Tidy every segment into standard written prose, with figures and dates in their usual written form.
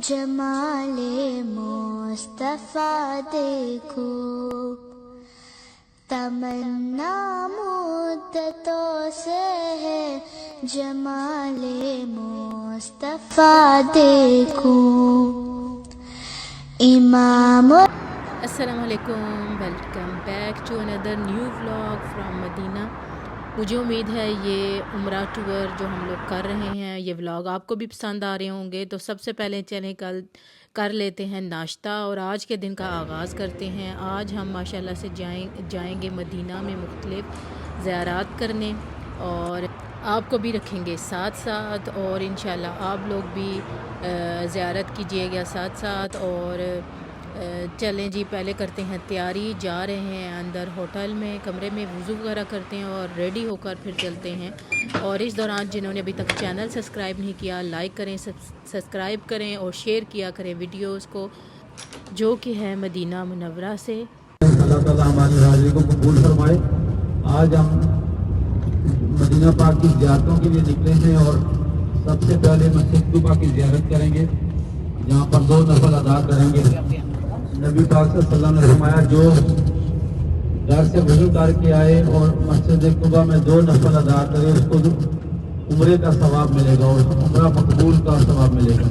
जमाले मुस्तफा देखो, तमन्ना मुद्दतों से है जमाले मुस्तफा देखो। इमाम अस्सलामुअलैकुम, welcome back to another new vlog from Medina. मुझे उम्मीद है ये उम्रा टूर जो हम लोग कर रहे हैं ये व्लॉग आपको भी पसंद आ रहे होंगे। तो सबसे पहले चलें कल कर लेते हैं नाश्ता और आज के दिन का आगाज़ करते हैं। आज हम माशाल्लाह से जाएंगे मदीना में मुख्तलिफ़ ज़ियारात करने और आपको भी रखेंगे साथ साथ और इंशाल्लाह आप लोग भी ज़ियारत कीजिएगा साथ साथ। और चलें जी, पहले करते हैं तैयारी, जा रहे हैं अंदर होटल में कमरे में वज़ू वगैरह करते हैं और रेडी होकर फिर चलते हैं। और इस दौरान जिन्होंने अभी तक चैनल सब्सक्राइब नहीं किया लाइक करें, सब्सक्राइब करें और शेयर किया करें वीडियोस को, जो कि है मदीना मुनव्वरा से। अल्लाह ताला हमारी हाज़िरी को कबूल फरमाए। आज हम मदीना पाक की ज़ियारतों के लिए निकले हैं और सबसे पहले मस्जिद कुबा की ज़ियारत करेंगे, जहाँ पर 2 नफल अदा करेंगे। नबी पाक सल्लल्लाहु अलैहि वसल्लम ने फरमाया, जो घर से वज़ू करके आए और मस्जिद कुबा में 2 नफल अदा करे उसको उम्रे का सवाब मिलेगा और उम्रा मकबूल का सवाब मिलेगा।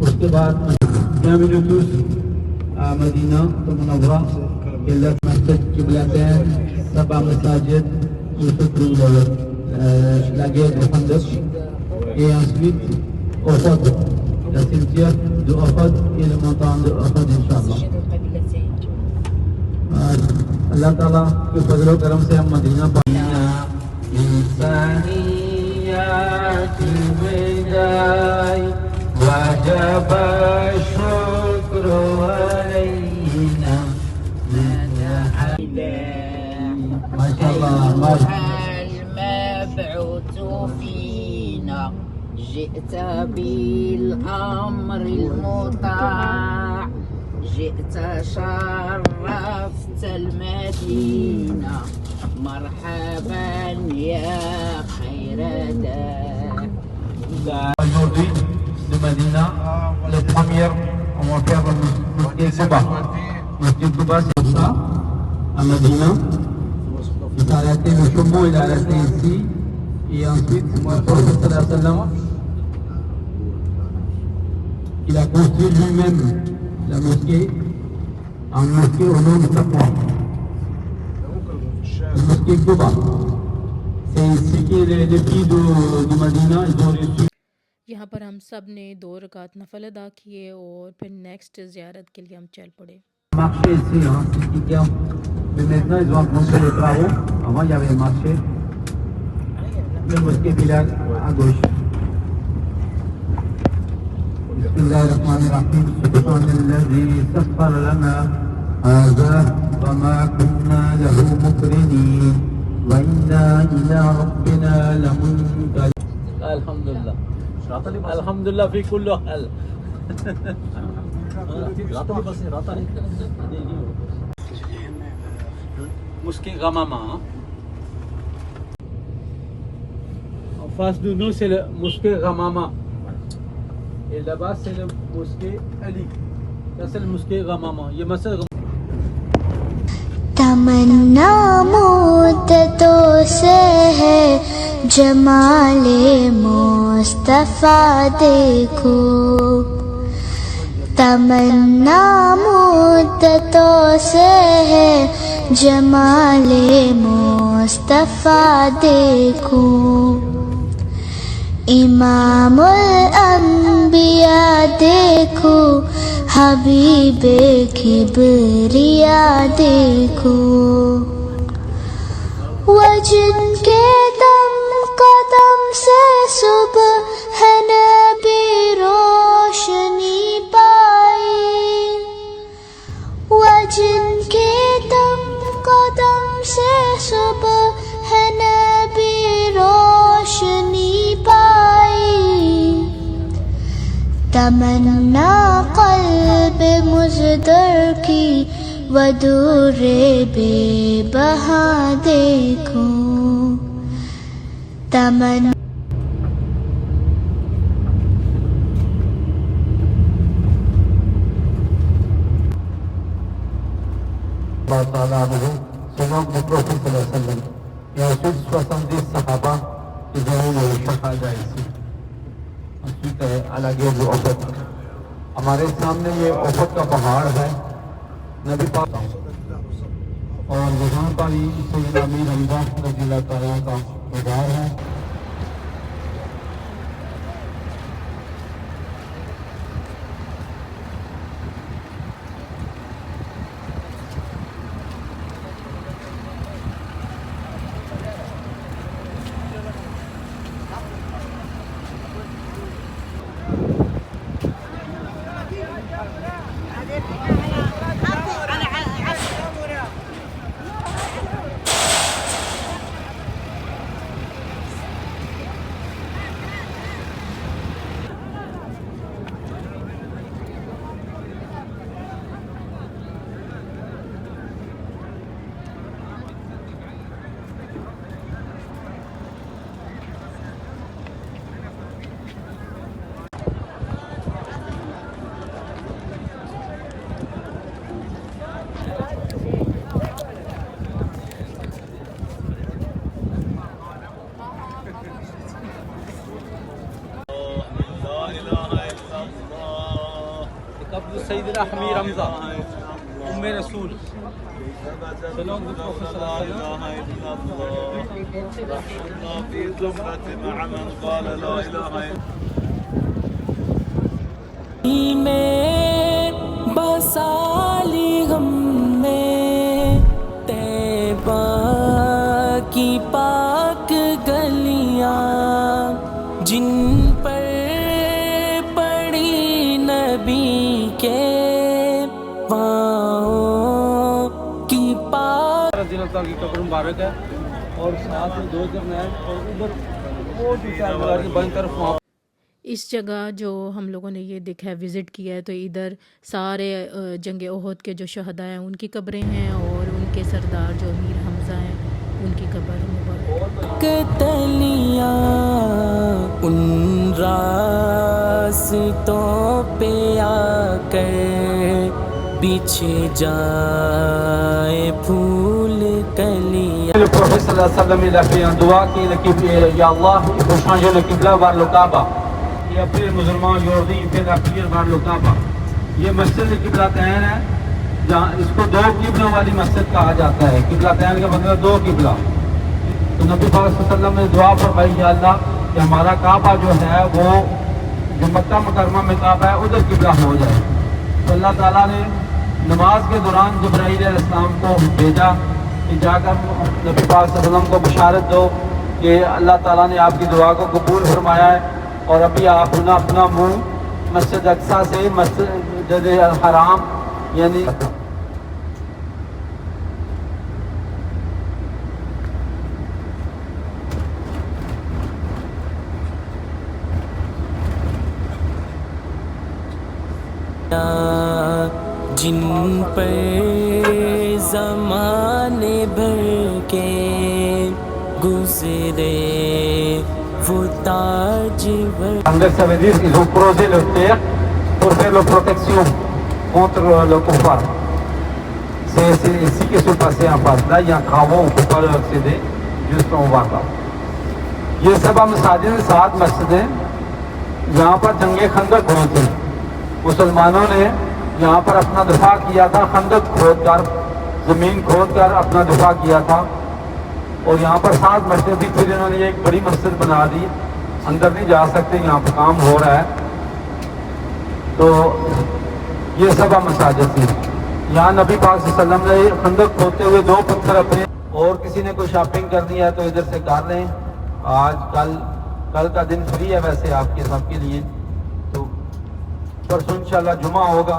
उसके बाद मदीना मुनव्वरा मस्जिद क़िबलतैन, 7 मसाजिद, Laguet do Khandaq et ensuite Uhud, la cimetière de Uhud et le montagne de Uhud, इंशाअल्लाह। अल्लाह ताला के फजल करम से हम मदीना المبعوث فينا، جئت بالأمر المطاع، جئت شرفت المدينة، مرحبا يا خير داع. Aujourd'hui de Medina, le premier, on va faire le mosquée Quba. Mosquée Quba, c'est ça, à Medina. Il a arrêté le chameau, il a arrêté ici. Et ensuite, le prophète sallallahu alayhi wa sallam, il a construit lui-même la mosquée en mosquée au nom de Taqwa. La mosquée Quba. C'est ici que les filles de Medina, ils ont reçu. यहाँ पर हम सब ने 2 रकात नफल अदा किए और फिर नेक्स्ट ज़ियारत के लिए हम चल पड़े। Marché ici, hein, c'est ce qui tient. Mais maintenant, ils ont commencé les travaux. Avant, il y avait le marché. Le mosquée Bilal à gauche. Bismillahirrahmanirrahim. Subhanalladhi sakhkhara lana hadha wa ma kunna lahu muqrinin wa inna ila rabbina lamunqalibun. Alhamdulillah. Alhamdulillah fi kulli hal. Mosquée Gamama. En face de nous, c'est le mosquée Gamama. Et là-bas, c'est le mosquée Ali. Ça, c'est le mosquée Gamama. ये मस्जिद तमन्ना मुद्दतों से है जमाले मुस्तफा देखो, तमन्ना मुद्दतों से है जमाले मुस्तफा देखो। इमामुल अंबिया देखो, हबीबे किबरिया देखो, वजिनके दम कदम से सुबह है नबी रोशनी पाई, वजिनके दम कदम से सुबह है नबी रोशनी पाई। तमन्ना क़ल्ब मुज़दर की वदूरे बेबहा देखो, तमन्ना radiallahu ta'ala anhu sunnah Prophet sallallahu alaihi wasallam Yesus wasandi sahaba izini shahada isi ठीक है अलग है जो औसत हमारे सामने ये औसत का पहाड़ है नबी पाक और वहाँ का भी सैयद अमीर हमजा रज़ियल्लाहु ताला का मज़ार है सैयदना हमीर हमजा उम्मे रसूल में बसाली हमने तैबा की पाक गलियां जिन पर पड़ी नबी के पाँव की पाक रज़ियल्लाहु की कब्र मुबारक है और साथ में दो जगह और उधर वो भी चार की बाईं तरफ वहाँ इस जगह जो हम लोगों ने ये देखा है विज़िट किया है तो इधर सारे जंग ओहद के जो शहदा हैं उनकी कब्रें हैं और उनके सरदार जो अमीर हमज़ा हैं उनकी कब्र मुबारक तलियां उन रास्तों पे आकर बिछे जाए फूल कलियां Prophet sallallahu alaihi wasallam दुआ की लकीब या अल्लाह खुशां जो किबला वार लोकाबा ये फिर मुसलमान योर्दी फिर अफीर वार लोकाबा ये मस्जिद किबला तैन है जहाँ इसको दो किबलों वाली मस्जिद कहा जाता है किबला तैन का मतलब दो किबला तो नबी पाक सल्लल्लाहु अलैहि वसल्लम ने दुआ फरमाई या अल्लाह कि हमारा काबा जो है वो जो मक्का मुकरमा में काबा है उधर किबला हो जाए तो अल्लाह ताला ने नमाज के दौरान जिब्राईल अलैहिस्सलाम को भेजा कि जाकर नबी पाक सल्लल्लाहु अलैहि वसल्लम को बशारत दो कि अल्लाह ताला ने आपकी दुआ को कबूल फरमाया है और अभी आप अपना मुँह मस्जिद अक्सा से मस्जिद हराम यानी जिन पर ज़माने भर के गुज़रे वो ताज Andrés Savedis hizo un projet de terre pour faire la protection contre le kuffar. C'est ici que se passait en face. Là, il y a un travaux, on ne peut pas accéder, juste on va là. ये सब मसाजिद 7 मस्जिदें यहाँ पर जंगे खंदक हुई थी मुसलमानों ने यहाँ पर अपना दफा किया था खंदक खोद कर ज़मीन खोद कर अपना दफा किया था और यहाँ पर 7 मस्जिद थी फिर इन्होंने एक बड़ी मस्जिद बना दी अंदर नहीं जा सकते यहाँ पर काम हो रहा है तो ये सब मसाजिद थी यहाँ नबी पाक सल्लल्लाहु अलैहि वसल्लम ने खंदक खोदते हुए 2 पत्थर अपने और किसी ने कोई शॉपिंग करनी है तो इधर से कर लें आज कल का दिन फ्री है वैसे आपके सबके लिए तो परसों इंशाल्लाह जुमा होगा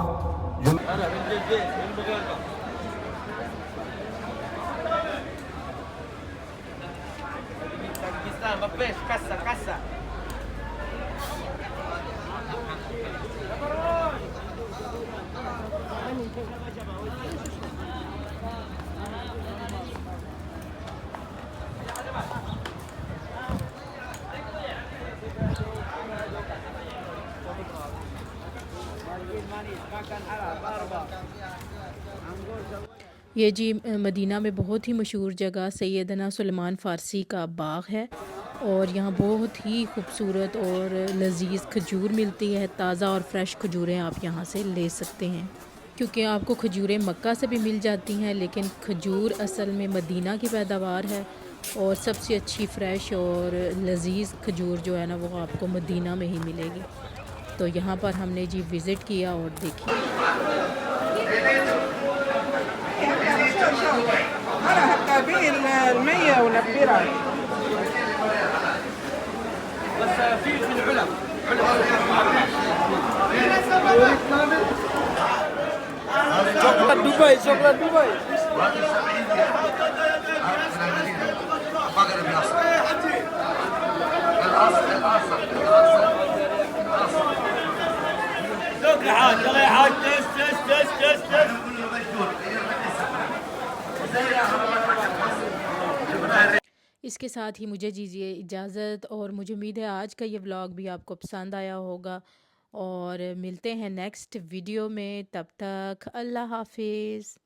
ये जी मदीना में बहुत ही मशहूर जगह सैयदना सुलेमान फ़ारसी का बाग है और यहाँ बहुत ही खूबसूरत और लजीज खजूर मिलती है। ताज़ा और फ्रेश खजूरें आप यहाँ से ले सकते हैं, क्योंकि आपको खजूरें मक्का से भी मिल जाती हैं, लेकिन खजूर असल में मदीना की पैदावार है और सबसे अच्छी फ़्रेश और लजीज खजूर जो है ना वो आपको मदीना में ही मिलेगी। तो यहाँ पर हमने जी विज़िट किया और देखी। المية ونبرها بس في العلب شوكولات دبي شوكولات دبي دوك يا حاج يلا يا حاج تست इसके साथ ही मुझे दीजिए इजाज़त और मुझे उम्मीद है आज का ये व्लॉग भी आपको पसंद आया होगा और मिलते हैं नेक्स्ट वीडियो में। तब तक अल्लाह हाफिज़।